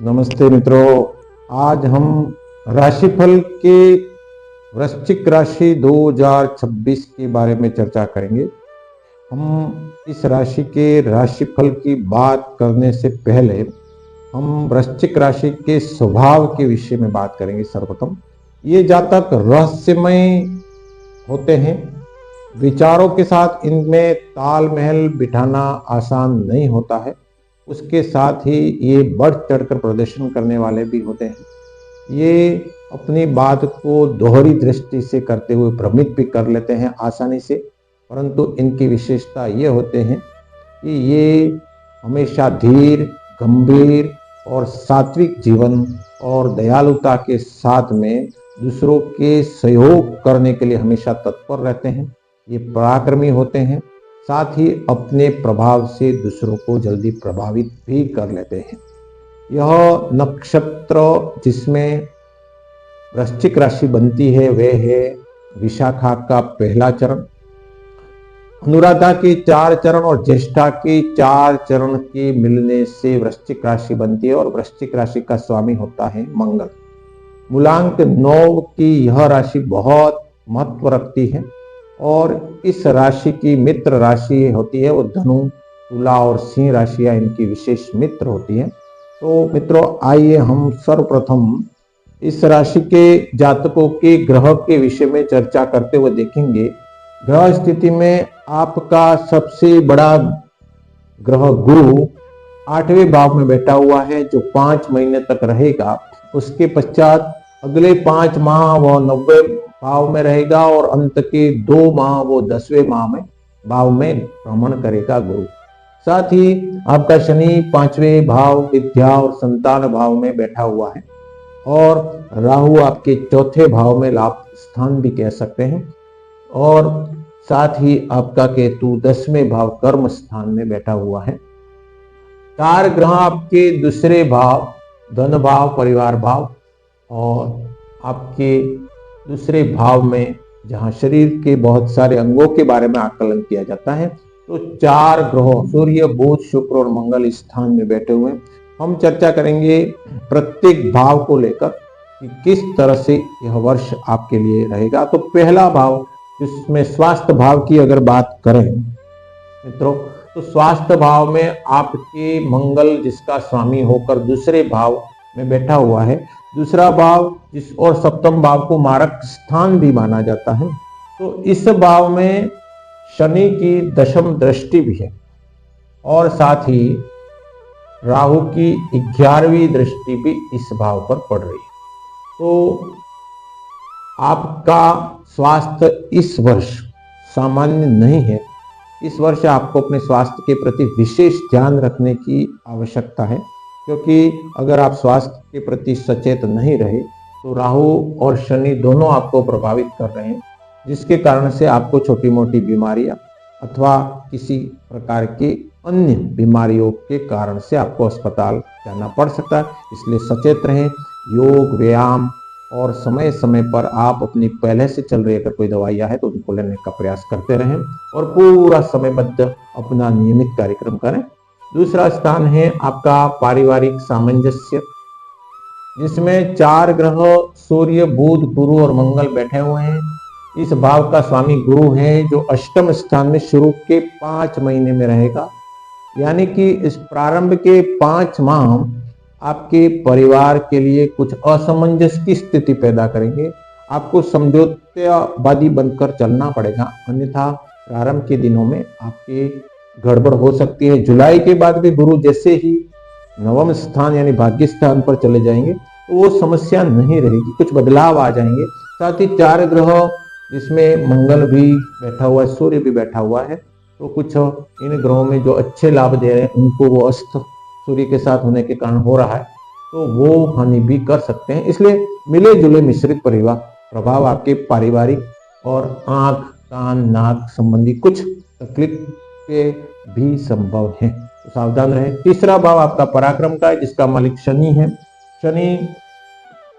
नमस्ते मित्रों। आज हम राशिफल के वृश्चिक राशि 2026 के बारे में चर्चा करेंगे। हम इस राशि के राशिफल की बात करने से पहले हम वृश्चिक राशि के स्वभाव के विषय में बात करेंगे। सर्वप्रथम ये जातक रहस्यमय होते हैं। विचारों के साथ इनमें तालमेल बिठाना आसान नहीं होता है। उसके साथ ही ये बढ़ चढ़कर प्रदर्शन करने वाले भी होते हैं। ये अपनी बात को दोहरी दृष्टि से करते हुए भ्रमित भी कर लेते हैं आसानी से, परंतु इनकी विशेषता ये होते हैं कि ये हमेशा धीर, गंभीर और सात्विक जीवन और दयालुता के साथ में दूसरों के सहयोग करने के लिए हमेशा तत्पर रहते हैं। ये पराक्रमी होते हैं, साथ ही अपने प्रभाव से दूसरों को जल्दी प्रभावित भी कर लेते हैं। यह नक्षत्र जिसमें वृश्चिक राशि बनती है वह है विशाखा का पहला चरण, अनुराधा के 4 चरण और ज्येष्ठा के 4 चरण के मिलने से वृश्चिक राशि बनती है और वृश्चिक राशि का स्वामी होता है मंगल। मूलांक 9 की यह राशि बहुत महत्व रखती है और इस राशि की मित्र राशि होती है वो धनु, तुला और सिंह राशियां इनकी विशेष मित्र होती हैं। तो मित्रों, आइए हम सर्वप्रथम इस राशि के जातकों के ग्रह के विषय में चर्चा करते हुए देखेंगे। ग्रह स्थिति में आपका सबसे बड़ा ग्रह गुरु 8वें भाव में बैठा हुआ है जो 5 महीने तक रहेगा। उसके पश्चात अगले 5 माह वह 90 भाव में रहेगा और अंत के 2 माह वो 10वें भाव में भ्रमण करेगा गुरु। साथ ही आपका शनि 5वें भाव विद्या और संतान भाव में बैठा हुआ है और राहु आपके 4थे भाव में लाभ स्थान भी कह सकते हैं और साथ ही आपका केतु 10वें भाव कर्म स्थान में बैठा हुआ है। 4 ग्रह आपके दूसरे भाव धन भाव, परिवार भाव और आपके दूसरे भाव में जहां शरीर के बहुत सारे अंगों के बारे में आकलन किया जाता है, तो 4 ग्रहों सूर्य, बुध, शुक्र और मंगल इस स्थान में बैठे हुए हैं। हम चर्चा करेंगे प्रत्येक भाव को लेकर कि किस तरह से यह वर्ष आपके लिए रहेगा। तो पहला भाव जिसमें स्वास्थ्य भाव की अगर बात करें मित्रों, तो स्वास्थ्य भाव में आपके मंगल जिसका स्वामी होकर दूसरे भाव में बैठा हुआ है। दूसरा भाव जिस और सप्तम भाव को मारक स्थान भी माना जाता है, तो इस भाव में शनि की दशम दृष्टि भी है और साथ ही राहु की 11वीं दृष्टि भी इस भाव पर पड़ रही है। तो आपका स्वास्थ्य इस वर्ष सामान्य नहीं है। इस वर्ष आपको अपने स्वास्थ्य के प्रति विशेष ध्यान रखने की आवश्यकता है, क्योंकि अगर आप स्वास्थ्य के प्रति सचेत नहीं रहे तो राहु और शनि दोनों आपको प्रभावित कर रहे हैं, जिसके कारण से आपको छोटी मोटी बीमारियां अथवा किसी प्रकार की अन्य बीमारियों के कारण से आपको अस्पताल जाना पड़ सकता है। इसलिए सचेत रहें। योग, व्यायाम और समय समय पर आप अपनी पहले से चल रही अगर कोई दवाइयाँ है तो उनको लेने का प्रयास करते रहें और पूरा समयबद्ध अपना नियमित कार्यक्रम करें। दूसरा स्थान है आपका पारिवारिक सामंजस्य, जिसमें 4 ग्रह सूर्य, बुध, गुरु और मंगल बैठे हुए हैं। इस भाव का स्वामी गुरु है जो अष्टम स्थान में शुरू के 5 महीने में रहेगा, यानी कि इस प्रारंभ के 5 माह आपके परिवार के लिए कुछ असमंजस की स्थिति पैदा करेंगे। आपको समझौतेवादी बनकर चलना पड़ेगा, अन्यथा प्रारंभ के दिनों में आपके गड़बड़ हो सकती है। जुलाई के बाद भी गुरु जैसे ही 9वें स्थान यानी भाग्य स्थान पर चले जाएंगे तो वो समस्या नहीं रहेगी, कुछ बदलाव आ जाएंगे। साथ ही 4 ग्रह जिसमें मंगल भी बैठा हुआ है, सूर्य भी बैठा हुआ है, तो कुछ इन ग्रहों में जो अच्छे लाभ दे रहे हैं उनको वो अस्त सूर्य के साथ होने के कारण हो रहा है, तो वो हानि भी कर सकते हैं। इसलिए मिले जुले मिश्रित प्रभाव आपके पारिवारिक और आंख, कान, नाक संबंधी कुछ तकलीफ के भी संभव है, तो सावधान रहें। तीसरा भाव आपका पराक्रम का है, जिसका मालिक शनि है। शनि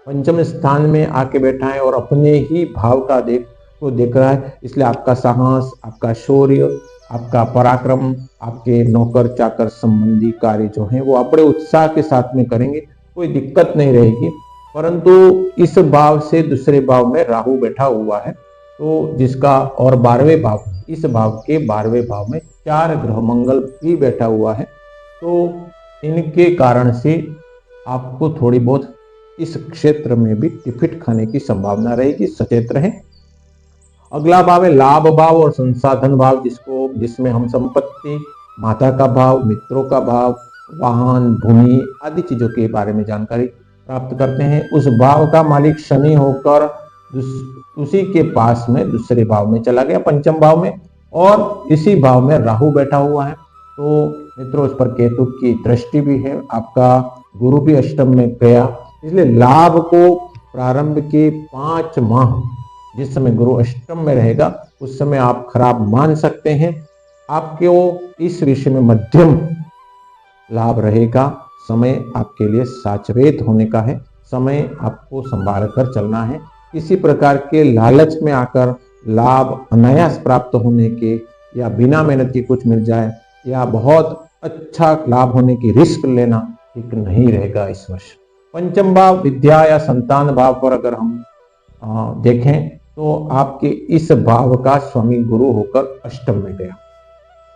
5वें स्थान में आके बैठा है और अपने ही भाव का देख रहा है, इसलिए आपका साहस, आपका शौर्य, आपका पराक्रम, आपके नौकर चाकर संबंधी कार्य जो हैं वो आप बड़े उत्साह के साथ में करेंगे कोई दिक्कत नहीं रहेगी। परंतु इस भाव से दूसरे भाव में राहु बैठा हुआ है, तो जिसका और 12वें भाव, इस भाव के 12वें भाव में 4 ग्रह मंगल भी बैठा हुआ है, तो इनके कारण से आपको थोड़ी बहुत इस क्षेत्र में भी टिफिट खाने की संभावना रहेगी, सचेत रहें। अगला भाव है लाभ भाव और संसाधन भाव, जिसमें हम संपत्ति, माता का भाव, मित्रों का भाव, वाहन, भूमि आदि चीजों के बारे में जानकारी प्राप्त करते हैं। उस भाव का मालिक शनि होकर उसी के पास में दूसरे भाव में चला गया, पंचम भाव में, और इसी भाव में राहु बैठा हुआ है। तो मित्रों, इस पर केतु की दृष्टि भी है, आपका गुरु भी अष्टम में गया, इसलिए लाभ को प्रारंभ के 5 माह जिस समय गुरु अष्टम में रहेगा उस समय आप खराब मान सकते हैं। आपको इस विषय में मध्यम लाभ रहेगा। समय आपके लिए साचवेत होने का है, समय आपको संभाल कर चलना है। किसी प्रकार के लालच में आकर लाभ अनायास प्राप्त होने के या बिना मेहनत के कुछ मिल जाए या बहुत अच्छा लाभ होने की रिस्क लेना ठीक नहीं रहेगा इस वर्ष। पंचम भाव विद्या या संतान भाव पर अगर हम देखें तो आपके इस भाव का स्वामी गुरु होकर अष्टम में गया,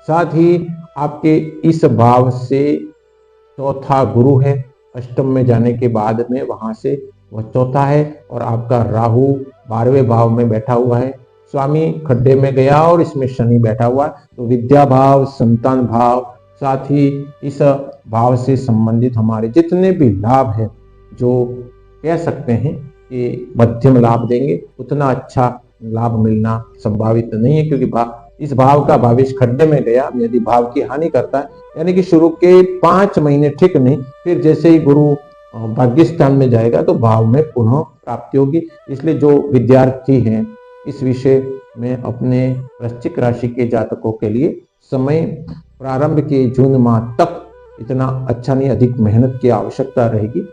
साथ ही आपके इस भाव से चौथा गुरु है, अष्टम में जाने के बाद में वहां से वह चौथा है, और आपका राहु 12वें भाव में बैठा हुआ है, स्वामी खड्डे में गया और इसमें शनि बैठा हुआ है। तो विद्या भाव, संतान भाव, साथ ही इस भाव से संबंधित हमारे जितने भी लाभ है, जो कह सकते हैं कि मध्यम लाभ देंगे, उतना अच्छा लाभ मिलना संभावित नहीं है, क्योंकि इस भाव का भावेश खड्डे में गया, यदि भाव की हानि करता है, यानी कि शुरू के 5 महीने ठीक नहीं, फिर जैसे ही गुरु भाग्यस्थान में जाएगा तो भाव में पुनः प्राप्ति होगी। इसलिए जो विद्यार्थी हैं इस विषय में अपने वृश्चिक राशि के जातकों के लिए समय प्रारंभ के जून माह तक इतना अच्छा नहीं, अधिक मेहनत की आवश्यकता रहेगी।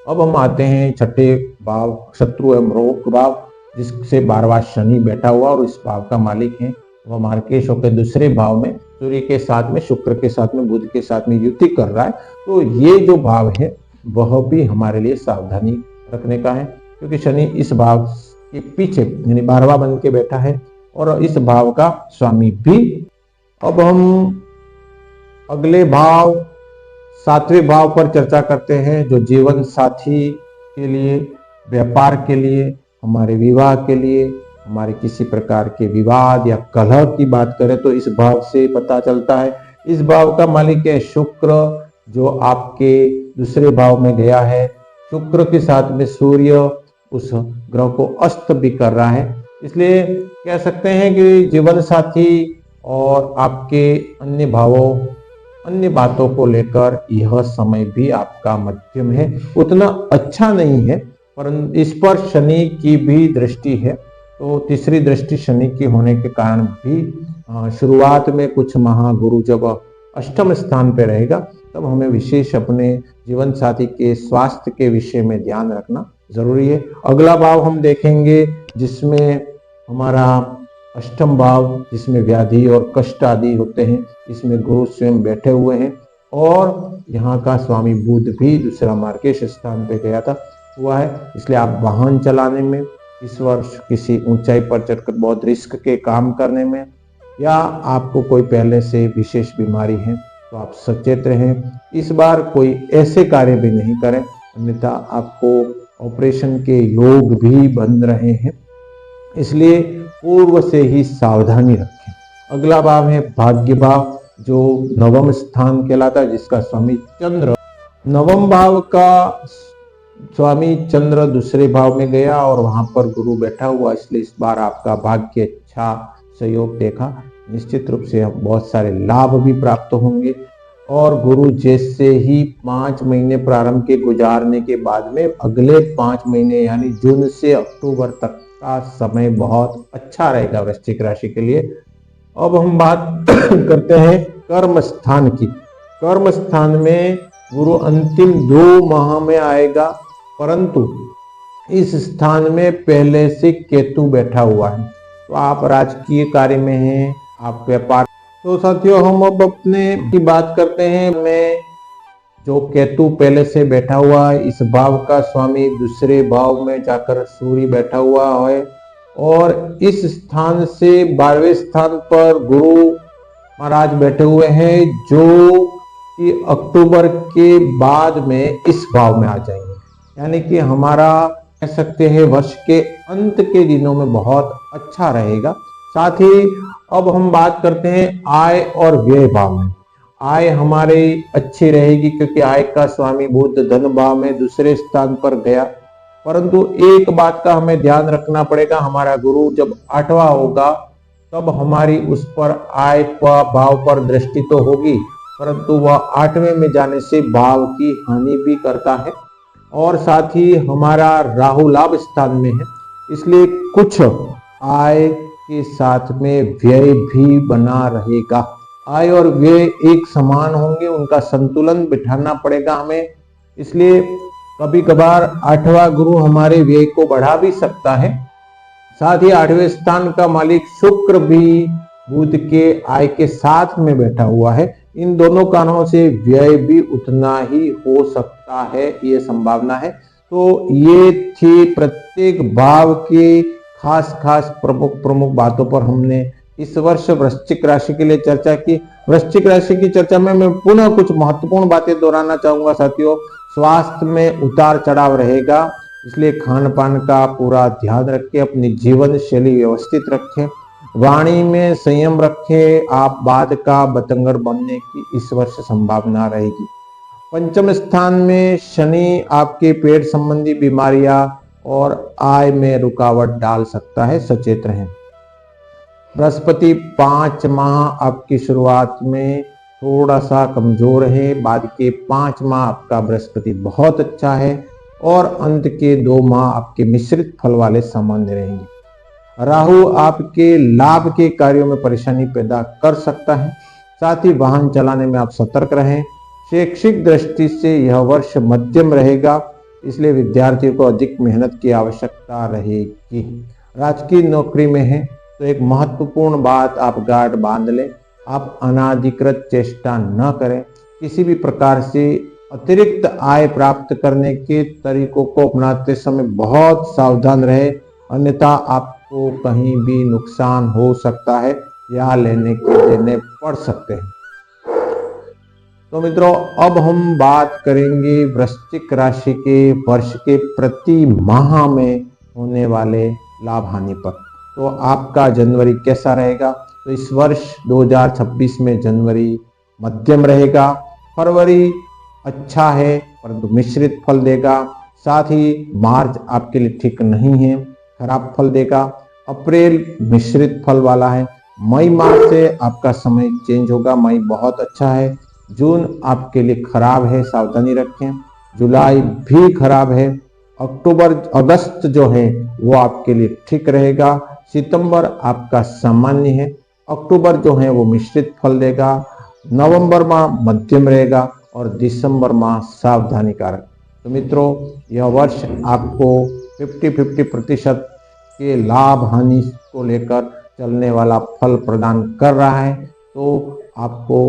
अब हम आते हैं छठे भाव शत्रु एवं रोग भाव, जिससे 12वां शनि बैठा हुआ और इस भाव का मालिक है वह मार्केश होकर दूसरे भाव में सूर्य के साथ में, शुक्र के साथ में, बुध के साथ में युति कर रहा है। तो ये जो भाव है वह भी हमारे लिए सावधानी रखने का है, क्योंकि शनि इस भाव के पीछे यानी 12वां बन के बैठा है और इस भाव का स्वामी भी। अब हम अगले भाव 7वें भाव पर चर्चा करते हैं, जो जीवन साथी के लिए, व्यापार के लिए, हमारे विवाह के लिए, हमारे किसी प्रकार के विवाद या कलह की बात करें तो इस भाव से पता चलता है। इस भाव का मालिक है शुक्र, जो आपके दूसरे भाव में गया है। शुक्र के साथ में सूर्य उस ग्रह को अस्त भी कर रहा है, इसलिए कह सकते हैं कि जीवन साथी और आपके अन्य भावों, अन्य बातों को लेकर यह समय भी आपका मध्यम है, उतना अच्छा नहीं है, परंतु इस पर शनि की भी दृष्टि है। तो तीसरी दृष्टि शनि की होने के कारण भी शुरुआत में कुछ माह गुरु जब अष्टम स्थान पे रहेगा तब हमें विशेष अपने जीवन साथी के स्वास्थ्य के विषय में ध्यान रखना जरूरी है। अगला भाव हम देखेंगे जिसमें हमारा अष्टम भाव, जिसमें व्याधि और कष्ट आदि होते हैं, इसमें गुरु स्वयं बैठे हुए हैं और यहाँ का स्वामी बुध भी दूसरा मार्केश स्थान पे गया था हुआ है। इसलिए आप वाहन चलाने में इस वर्ष, किसी ऊंचाई पर चढ़कर बहुत रिस्क के काम करने में, या आपको कोई पहले से विशेष बीमारी है तो आप सचेत रहें। इस बार कोई ऐसे कार्य भी नहीं करें, अन्यथा आपको ऑपरेशन के योग भी बन रहे हैं, इसलिए पूर्व से ही सावधानी रखें। अगला भाव है भाग्य भाव, जो नवम स्थान कहलाता है, जिसका स्वामी चंद्र, नवम भाव का स्वामी चंद्र दूसरे भाव में गया और वहां पर गुरु बैठा हुआ, इसलिए इस बार आपका भाग्य अच्छा सहयोग देखा। निश्चित रूप से बहुत सारे लाभ भी प्राप्त होंगे और गुरु जैसे ही 5 महीने प्रारंभ के गुजारने के बाद में अगले 5 महीने यानी जून से अक्टूबर तक का समय बहुत अच्छा रहेगा वृश्चिक राशि के लिए। अब हम बात करते हैं कर्म स्थान की। कर्म स्थान में गुरु अंतिम 2 माह में आएगा, परंतु इस स्थान में पहले से केतु बैठा हुआ है। तो आप राजकीय कार्य में हैं, आप व्यापार। तो साथियों, हम अब अपने की बात करते हैं। मैं जो केतु पहले से बैठा हुआ है, इस भाव का स्वामी दूसरे भाव में जाकर सूर्य बैठा हुआ है और इस स्थान से 12वें स्थान पर गुरु महाराज बैठे हुए हैं, जो कि अक्टूबर के बाद में इस भाव में आ जाएंगे। यानी कि हमारा कह सकते हैं वर्ष के अंत के दिनों में बहुत अच्छा रहेगा। साथ ही अब हम बात करते हैं आय और व्यय भाव में। आय हमारी अच्छी रहेगी क्योंकि आय का स्वामी बुध धन भाव में दूसरे स्थान पर गया। परंतु एक बात का हमें ध्यान रखना पड़ेगा, हमारा गुरु जब 8वां होगा तब हमारी उस पर आय भाव पर दृष्टि तो होगी, परंतु वह 8वें में जाने से भाव की हानि भी करता है और साथ ही हमारा राहु लाभ स्थान में है, इसलिए कुछ आय के साथ में व्यय भी बना रहेगा। आय और व्यय एक समान होंगे, उनका संतुलन बिठाना पड़ेगा हमें। इसलिए कभी कभार 8वां गुरु हमारे व्यय को बढ़ा भी सकता है। साथ ही 8वें स्थान का मालिक शुक्र भी बुध के आय के साथ में बैठा हुआ है। इन दोनों कारणों से व्यय भी उतना ही हो सकता है, ये संभावना है। तो ये थी प्रत्येक भाव के खास खास प्रमुख बातों पर हमने इस वर्ष वृश्चिक राशि के लिए चर्चा की। वृश्चिक राशि की चर्चा में मैं पुनः कुछ महत्वपूर्ण बातें दोहराना चाहूंगा साथियों। स्वास्थ्य में उतार चढ़ाव रहेगा, इसलिए खान पान का पूरा ध्यान रखें, अपनी जीवन शैली व्यवस्थित रखें, वाणी में संयम रखें। आप बाद का बतंगड़ बनने की इस वर्ष संभावना रहेगी। पंचम स्थान में शनि आपके पेट संबंधी बीमारियां और आय में रुकावट डाल सकता है, सचेत रहें। बृहस्पति 5 माह आपकी शुरुआत में थोड़ा सा कमजोर है, बाद के 5 माह आपका बृहस्पति बहुत अच्छा है और अंत के 2 माह आपके मिश्रित फल वाले सामान्य रहेंगे। राहु आपके लाभ के कार्यों में परेशानी पैदा कर सकता है, साथ ही वाहन चलाने में आप सतर्क रहें। शैक्षिक दृष्टि से यह वर्ष मध्यम रहेगा, इसलिए विद्यार्थियों को अधिक मेहनत की आवश्यकता रहेगी। राजकीय नौकरी में है तो एक महत्वपूर्ण बात आप गार्ड बांध लें, आप अनाधिकृत चेष्टा न करें। किसी भी प्रकार से अतिरिक्त आय प्राप्त करने के तरीकों को अपनाते समय बहुत सावधान रहे, अन्यथा आपको कहीं भी नुकसान हो सकता है या लेने के देने पड़ सकते हैं। तो मित्रों, अब हम बात करेंगे वृश्चिक राशि के वर्ष के प्रति माह में होने वाले लाभ हानि पर। तो आपका जनवरी कैसा रहेगा? तो इस वर्ष 2026 में जनवरी मध्यम रहेगा, फरवरी अच्छा है परंतु मिश्रित फल देगा, साथ ही मार्च आपके लिए ठीक नहीं है, खराब फल देगा, अप्रैल मिश्रित फल वाला है, मई माह से आपका समय चेंज होगा, मई बहुत अच्छा है, जून आपके लिए खराब है, सावधानी रखें, जुलाई भी खराब है, अगस्त जो है वो आपके लिए ठीक रहेगा, सितंबर आपका सामान्य है, अक्टूबर जो है वो मिश्रित फल देगा, नवंबर माह मध्यम रहेगा और दिसंबर माह सावधानी कारक। तो मित्रों, यह वर्ष आपको 50-50% के लाभ हानि को लेकर चलने वाला फल प्रदान कर रहा है। तो आपको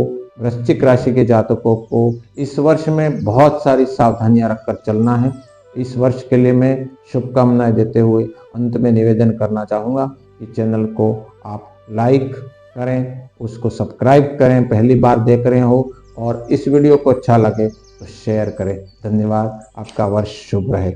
वृश्चिक राशि के जातकों को इस वर्ष में बहुत सारी सावधानियां रखकर चलना है। इस वर्ष के लिए मैं शुभकामनाएं देते हुए अंत में निवेदन करना चाहूँगा कि चैनल को आप लाइक करें, उसको सब्सक्राइब करें, पहली बार देख रहे हो, और इस वीडियो को अच्छा लगे तो शेयर करें। धन्यवाद, आपका वर्ष शुभ रहे।